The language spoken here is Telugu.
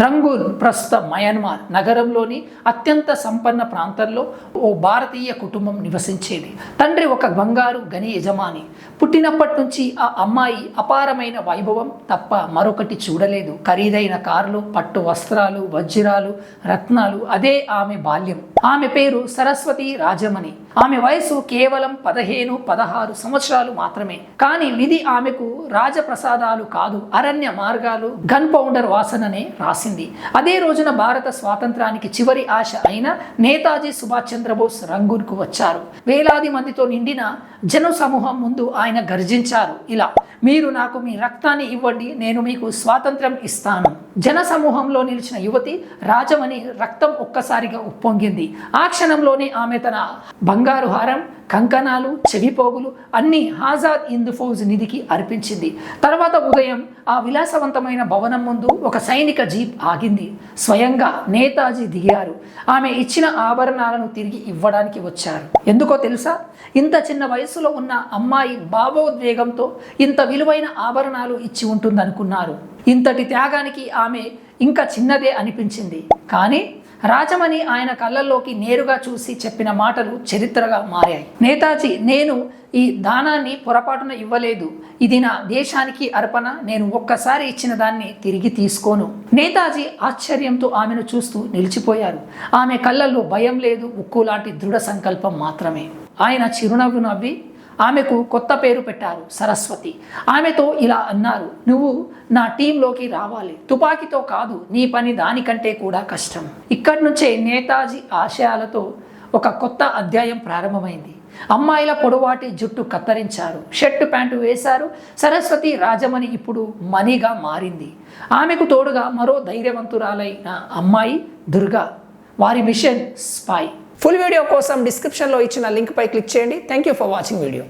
రంగూన్ ప్రస్తుత మయన్మార్ నగరంలోని అత్యంత సంపన్న ప్రాంతంలో ఓ భారతీయ కుటుంబం నివసించేది. తండ్రి ఒక బంగారు గని యజమాని. పుట్టినప్పటి నుంచి ఆ అమ్మాయి అపారమైన వైభవం తప్ప మరొకటి చూడలేదు. ఖరీదైన కార్లు, పట్టు వస్త్రాలు, వజ్రాలు, రత్నాలు, అదే ఆమె బాల్యం. ఆమె పేరు సరస్వతి రాజమణి. ఆమె వయసు కేవలం 15-16 సంవత్సరాలు మాత్రమే. కానీ విధి ఆమెకు రాజప్రసాదాలు కాదు, అరణ్య మార్గాలు, గన్ పౌడర్ వాసననే రాసింది. అదే రోజున భారత స్వాతంత్రానికి చివరి ఆశ అయిన నేతాజీ సుభాష్ చంద్రబోస్ రంగూన్కు వచ్చారు. వేలాది మందితో నిండిన జన సమూహం ముందు ఆయన గర్జించారు ఇలా: మీరు నాకు మీ రక్తాన్ని ఇవ్వండి, నేను మీకు స్వాతంత్రం ఇస్తాను. జన సమూహంలో నిలిచిన యువతి రాజమణి రక్తం ఒక్కసారిగా ఉప్పొంగింది. ఆ క్షణంలోనే ఆమె తన బంగారు హారం, కంకణాలు, చెవిపోగులు అన్నీ ఆజాద్ హింద్ ఫౌజ్ నిధికి అర్పించింది. తర్వాత ఉదయం ఆ విలాసవంతమైన భవనం ముందు ఒక సైనిక జీప్ ఆగింది. స్వయంగా నేతాజీ దిగారు. ఆమె ఇచ్చిన ఆభరణాలను తిరిగి ఇవ్వడానికి వచ్చారు. ఎందుకో తెలుసా? ఇంత చిన్న వయసులో ఉన్న అమ్మాయి భావోద్వేగంతో ఇంత విలువైన ఆభరణాలు ఇచ్చి ఉంటుందనుకున్నారు. ఇంతటి త్యాగానికి ఆమె ఇంకా చిన్నదే అనిపించింది. కానీ రాజమణి ఆయన కళ్ళల్లోకి నేరుగా చూసి చెప్పిన మాటలు చరిత్రగా మారాయి. నేతాజీ, నేను ఈ దానాన్ని పొరపాటున ఇవ్వలేదు. ఇది నా దేశానికి అర్పణ. నేను ఒక్కసారి ఇచ్చిన దాన్ని తిరిగి తీసుకోను. నేతాజీ ఆశ్చర్యంతో ఆమెను చూస్తూ నిలిచిపోయారు. ఆమె కళ్ళల్లో భయం లేదు, ఉక్కు లాంటి దృఢ సంకల్పం మాత్రమే. ఆయన చిరునవ్వు నవ్వి ఆమెకు కొత్త పేరు పెట్టారు, సరస్వతి. ఆమెతో ఇలా అన్నారు: నువ్వు నా టీంలోకి రావాలి. తుపాకీతో కాదు, నీ పని దానికంటే కూడా కష్టం. ఇక్కడి నుంచే నేతాజీ ఆశయాలతో ఒక కొత్త అధ్యాయం ప్రారంభమైంది. అమ్మాయిల పొడవాటి జుట్టు కత్తిరించారు, షర్టు ప్యాంటు వేశారు. సరస్వతి రాజమణి ఇప్పుడు మణిగా మారింది. ఆమెకు తోడుగా మరో ధైర్యవంతురాలైన అమ్మాయి దుర్గా. వారి మిషన్ స్పై. ఫుల్ వీడియో కోసం డిస్క్రిప్షన్లో ఇచ్చిన లింక్పై క్లిక్ చేయండి. Thank you for watching video.